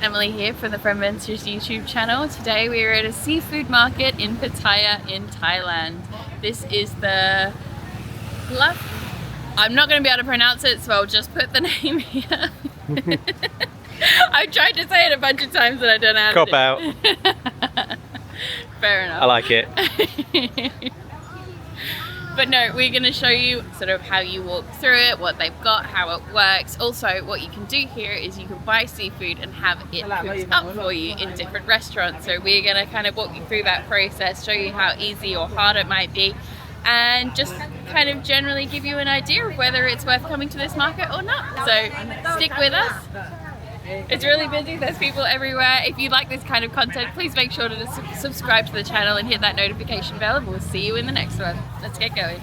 Emily here from the From Ventures YouTube channel. Today we are at a seafood market in Pattaya in Thailand. This is the I'm not going to be able to pronounce it, so I'll just put the name here. I've tried to say it a bunch of times and I don't know how to Cop do out. it. Fair enough. I like it. But no, we're going to show you sort of how you walk through it, what they've got, how it works. Also, what you can do here is you can buy seafood and have it cooked up for you in different restaurants. So we're going to kind of walk you through that process, show you how easy or hard it might be, and just kind of generally give you an idea of whether it's worth coming to this market or not. So stick with us. It's really busy, there's people everywhere. If you like this kind of content, please make sure to subscribe to the channel and hit that notification bell, and we'll see you in the next one. Let's get going.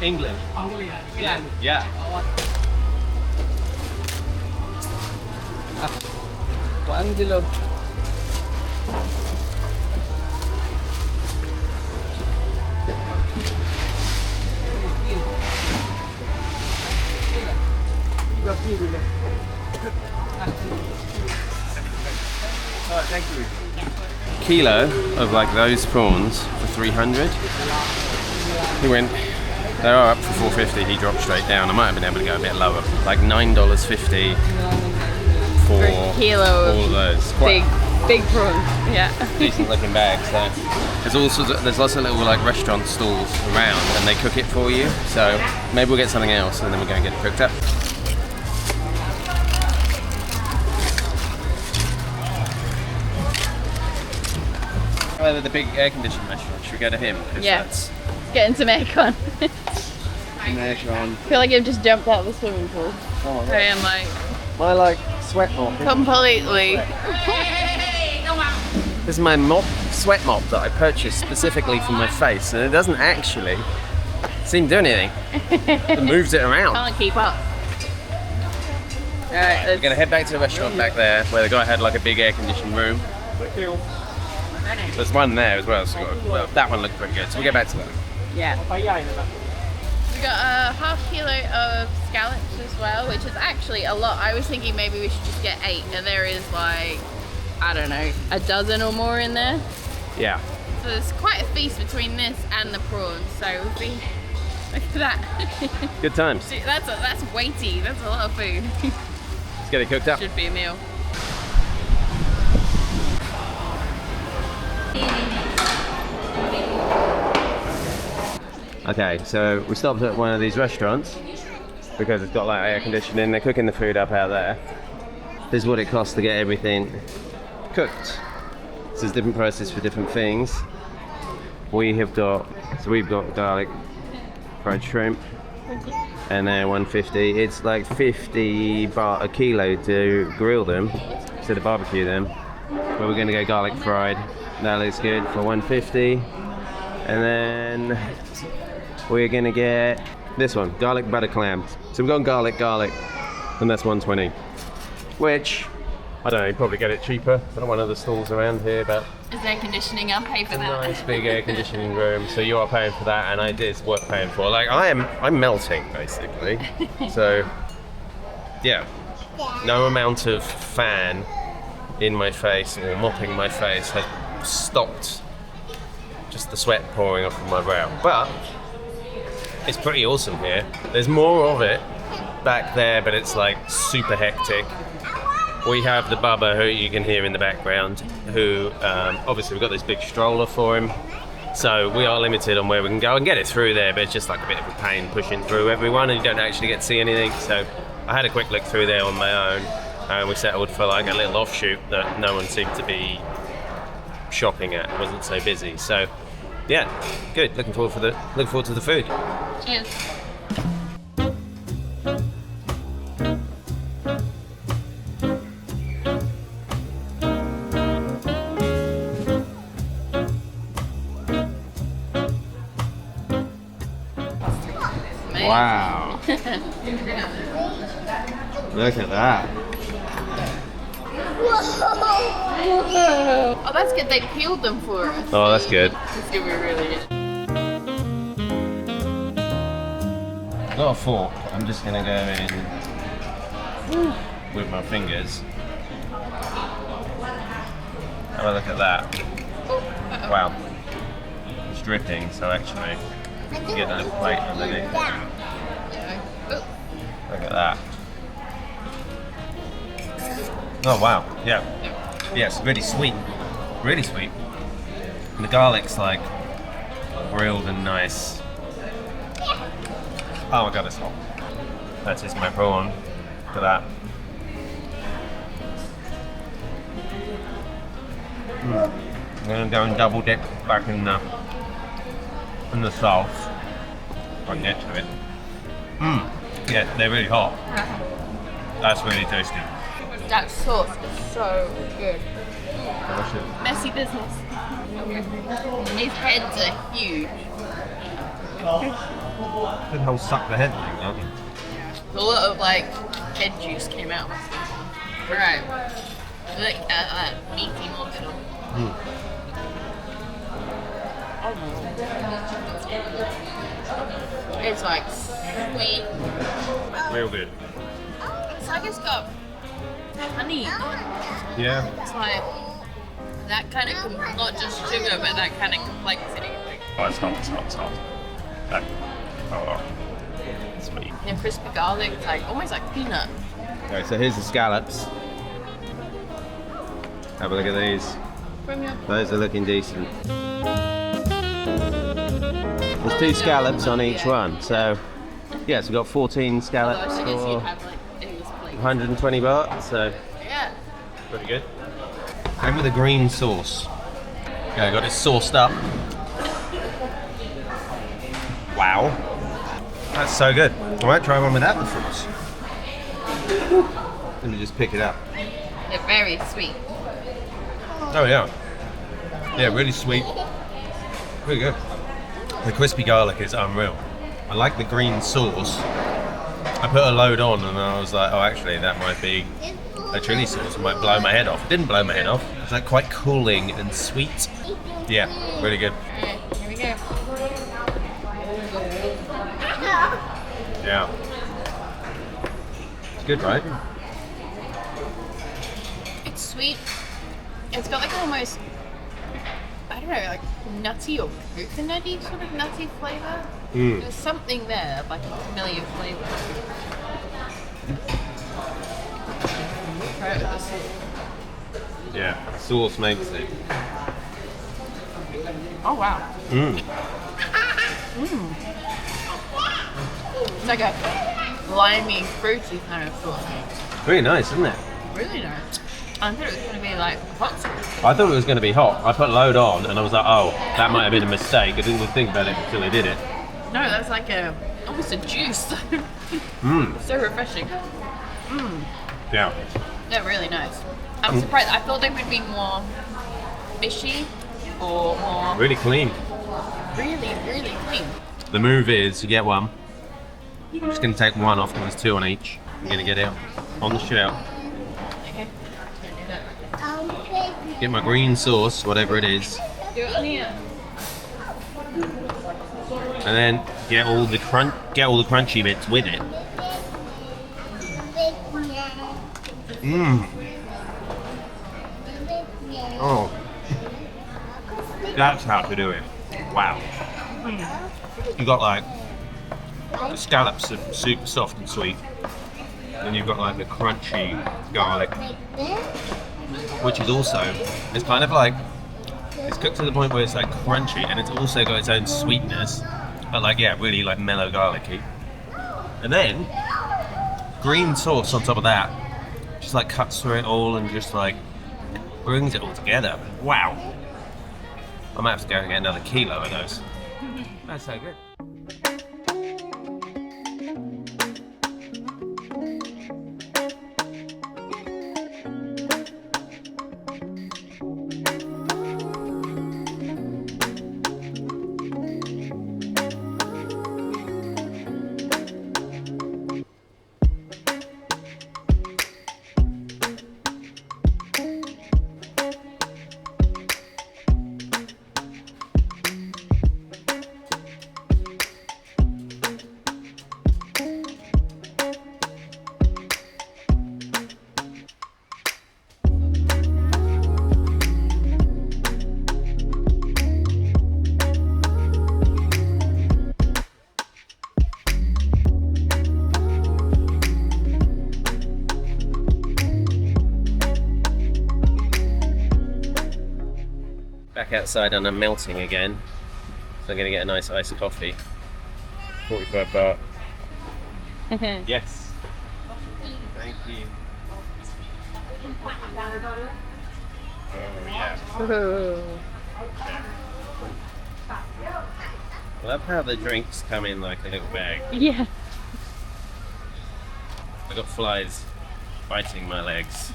English. Yeah. One kilo. Thank you. Kilo of like those prawns for 300. He went, they are up for 450. He dropped straight down. I might have been able to go a bit lower, like $9.50 for a kilo all of those. Big prawns, yeah. Decent looking bags. So there's lots of little like restaurant stalls around, and they cook it for you. So maybe we'll get something else, and then we'll go and get it cooked up. Well, the big air conditioned restaurant. Should we go to him? Yeah. Getting some aircon. Aircon. I feel like I've just jumped out of the swimming pool. Oh, I am like my like sweat mop. completely. This is my sweat mop that I purchased specifically for my face, and it doesn't actually seem to do anything. It moves it around. Can't keep up. Alright, We're gonna head back to the restaurant back there where the guy had like a big air conditioned room. There's one there as well, so well, that one looked pretty good, so we'll get back to that. yeah. We got a ½ kilo of scallops as well, which is actually a lot. I was thinking maybe we should just get 8, and there is like, I don't know, a dozen or more in there. Yeah. So there's quite a feast between this and the prawns. So we'll be, look at that. Good times. That's weighty. That's a lot of food. Let's get it cooked up. Should be a meal. Okay, so we stopped at one of these restaurants because it's got like air conditioning. They're cooking the food up out there. This is what it costs to get everything cooked. So there's different prices for different things. We've got garlic fried shrimp, and they're 150. It's like 50 baht a kilo to grill them, to barbecue them. But we're gonna go garlic fried. That looks good for 150. And then we're gonna get this one, garlic butter clams. So we've gone garlic, and that's 120. Which, I don't know, you probably get it cheaper than one of the stalls around here, but Is air conditioning? I'll pay for that. nice big air conditioning room, so you are paying for that, and it's worth paying for. Like I'm melting basically. So yeah, no amount of fan in my face or mopping my face has stopped just the sweat pouring off of my brow. But it's pretty awesome here. There's more of it back there, but it's like super hectic. We have the bubba who you can hear in the background, who obviously we've got this big stroller for him, so we are limited on where we can go and get it through there, but it's just like a bit of a pain pushing through everyone and you don't actually get to see anything. So I had a quick look through there on my own, and we settled for like a little offshoot that no one seemed to be shopping at. It wasn't so busy. So yeah, good. Looking forward to the food. Cheers. Wow. Look at that. Oh, that's good. They peeled them for us. Oh, that's good. It's gonna be really good. I've got a fork. I'm just gonna go in with my fingers. Have a look at that. Wow. It's dripping, so actually you get a little plate underneath. Look at that. Oh wow, yeah. Yeah, it's really sweet. Really sweet. And the garlic's like grilled and nice. Oh my god, it's hot. That is my prawn. Look at that. I'm gonna go and double dip back in the sauce. Right next to it. Yeah, they're really hot. That's really tasty. That sauce is so good. Messy business. His heads are huge. Good whole suck the head thing, don't you? A lot of like head juice came out. Right. Look at that meaty morsel. It's like sweet. Real good. It's like it's got honey. Yeah. It's like that kind of, not just sugar, but that kind of complexity. Oh, it's hot, it's hot, it's hot. That, oh, sweet. And crispy garlic, it's like almost like peanut. Okay, so here's the scallops. Have a look at these. Those are looking decent. There's 2 scallops on each one, so yes, we've got 14 scallops for 120 baht, so yeah, pretty good. And with a green sauce. Okay, I got it sauced up. Wow, that's so good. I might try one without the sauce. Let me just pick it up. they're very sweet. Oh yeah. Yeah, really sweet. Really good. The crispy garlic is unreal. I like the green sauce. I put a load on and I was like, oh actually that might be a chili sauce. It might blow my head off. It didn't blow my head off. It was like quite cooling and sweet. Yeah, really good. Alright, here we go. Yeah. It's good, right? It's sweet. It's got like almost, I don't know, like nutty or coconutty sort of nutty flavour. There's something there, like a familiar flavour. Try it with the sauce. Yeah, sauce makes it. Oh wow. It's like a limey, fruity kind of sauce. Really nice, isn't it? Really nice. I thought it was going to be like hot sauce. I thought it was going to be hot. I put a load on and I was like, oh, that might have been a mistake. I didn't even think about it until I did it. No, that's like almost a juice. So refreshing. Yeah. They're really nice. I'm surprised. I thought they would be more fishy or more Really clean. really, really clean. The move is you get one. I'm just going to take one off because there's two on each. I'm going to get it on the shell. Okay. Get my green sauce, whatever it is. Do it on here. And then get all the crunchy bits with it. Oh, that's how to do it. Wow. You got like the scallops are super soft and sweet. Then you've got like the crunchy garlic, which is also, it's kind of like, it's cooked to the point where it's like crunchy and it's also got its own sweetness, but like, yeah, really like mellow garlicky. And then green sauce on top of that, just like cuts through it all and just like brings it all together. Wow. I might have to go and get another kilo of those. That's so good. Back outside and I'm melting again. So I'm going to get a nice iced coffee. 45 baht. Yes. Thank you. Oh yeah. I love how the drinks come in like a little bag. Yeah. I got flies biting my legs.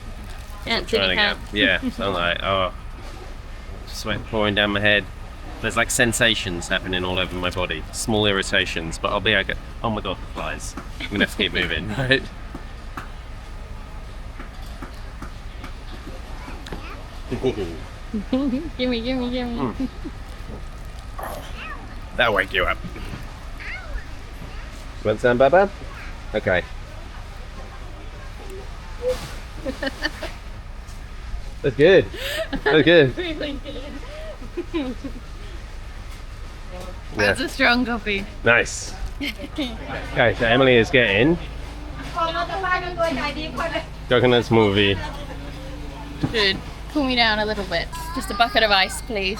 Yeah, Trying to get, yeah, so I'm like, oh, sweat pouring down my head. There's like sensations happening all over my body, small irritations, but I'll be okay. Oh my god, the flies. I'm gonna have to keep moving, right? gimme. That'll wake you up. Want some, Baba? Okay. That's good. That's good. Really good. That's a strong coffee. Nice. Okay, so Emily is getting coconut smoothie. Good. Cool me down a little bit. Just a bucket of ice, please.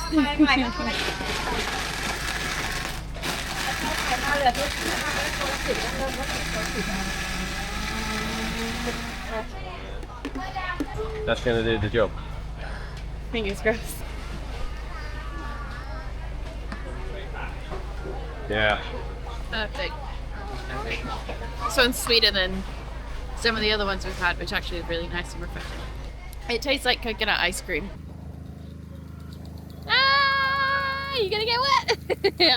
That's gonna do the job. Fingers crossed. Yeah. Perfect. This one's sweeter than some of the other ones we've had, which actually is really nice and refreshing. It tastes like coconut ice cream. Ah! You gonna get wet?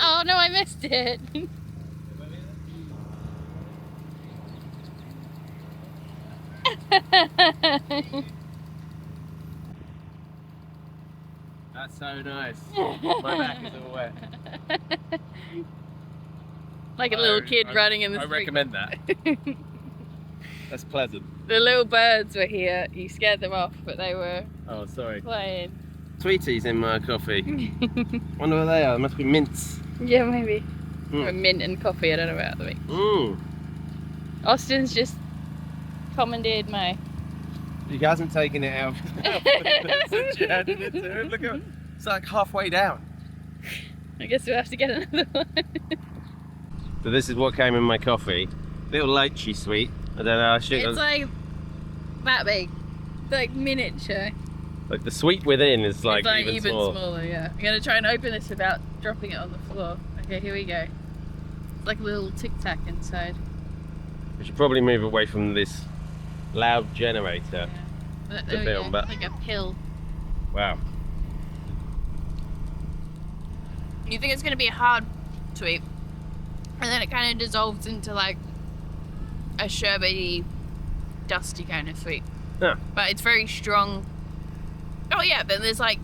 Oh no, I missed it. That's so nice. My back is all wet. Like a little kid running in the street. I recommend that. That's pleasant. The little birds were here. You scared them off, but they were Oh, sorry. playing. Sweeties in my coffee. Wonder what they are. They must be mints. Yeah, maybe. Mm. Or mint and coffee, I don't know about them. Mm. Austin's just commandeered my... He hasn't taken it out. Since you added it to it. Look at it. It's like halfway down. I guess we'll have to get another one. So this is what came in my coffee. Little lychee sweet. I don't know. I should. It's like that big. It's like miniature. Like the sweet within is like, It's even smaller. smaller, yeah. I'm gonna try and open this without dropping it on the floor. Okay, here we go. It's like a little tic tac inside. We should probably move away from this loud generator. But To there we film, go. but- Like a pill. Wow. You think it's gonna be a hard sweet, and then it kind of dissolves into like a sherbety, dusty kind of sweet. Yeah. But it's very strong. Oh yeah, but there's like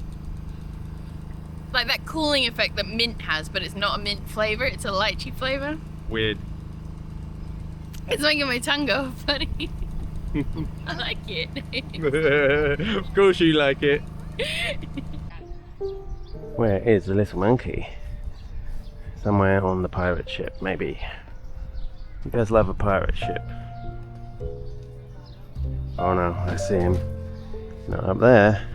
that cooling effect that mint has, but it's not a mint flavor, it's a lychee flavor. Weird. It's making my tongue go funny. I like it. Of course you like it. Where is the little monkey? Somewhere on the pirate ship, maybe. You guys love a pirate ship. Oh no, I see him. Not up there.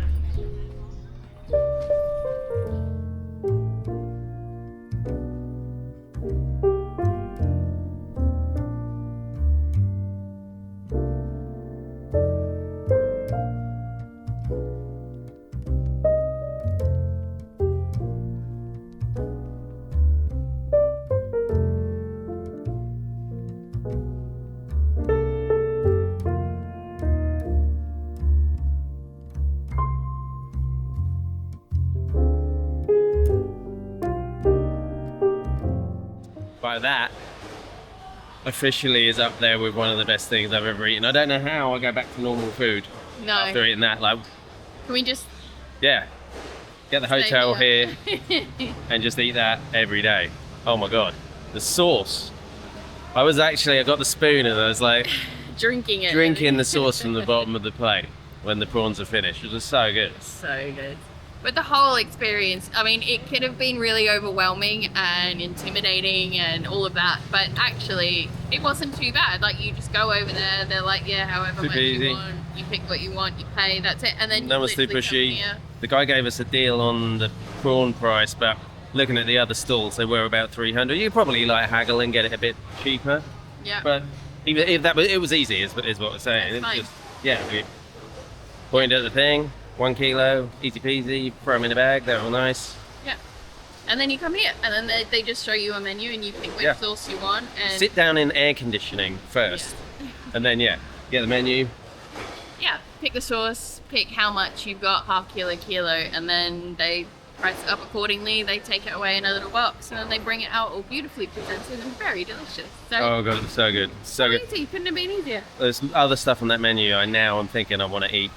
By that, officially is up there with one of the best things I've ever eaten. I don't know how I go back to normal food No. after eating that. Like, Can we just yeah, get the stay hotel here and just eat that every day. Oh my god, the sauce. I got the spoon and I was like drinking it? drinking the sauce from the bottom of the plate when the prawns are finished. It was so good. So good. But the whole experience, I mean, it could have been really overwhelming and intimidating and all of that, but actually it wasn't too bad. Like, you just go over there, they're like, yeah, however Super much easy. you want, you pick what you want, you pay, that's it. And then No you one's too literally come pushy. here. The guy gave us a deal on the prawn price, but looking at the other stalls, they were about 300. You could probably like haggle and get it a bit cheaper. Yeah. But even if that was, it was easy, is what we're saying. That's fine. It's just, yeah, we pointed at the thing, 1 kilo, easy peasy, throw them in the bag, they're all nice. Yeah. And then you come here, and then they just show you a menu, and you pick which Yeah. sauce you want. And Sit down in air conditioning first, and then yeah, get the menu. yeah, pick the sauce, pick how much you've got, half kilo, and then they price it up accordingly. They take it away in a little box, and then they bring it out all beautifully presented and very delicious. So Oh god, it's so good, so good. easy, couldn't have been easier. There's other stuff on that menu I'm thinking I want to eat.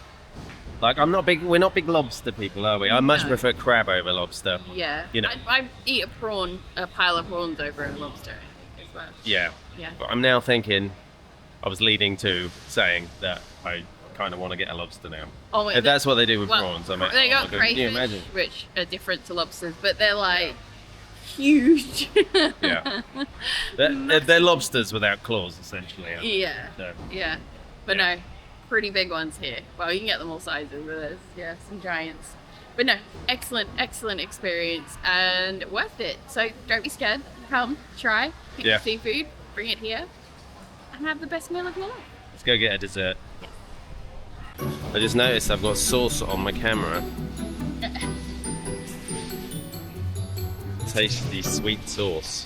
Like we're not big lobster people, are we? I much No. prefer crab over lobster. Yeah, You know. I eat a pile of prawns over a lobster as well. Yeah. Yeah. But I'm now thinking, I was leading to saying that I kind of want to get a lobster now. Oh, If that's what they do with well, prawns, I mean, they got can you crayfish, imagine? which are different to lobsters, but they're like huge. Yeah. They're lobsters without claws, essentially. Yeah. So, Yeah, but Yeah. no, pretty big ones here. Well, you can get them all sizes, but there's some giants. But no, excellent experience and worth it. So don't be scared. Come, try, pick Yeah. the seafood, bring it here, and have the best meal of your life. let's go get a dessert. I just noticed I've got sauce on my camera. Tasty sweet sauce.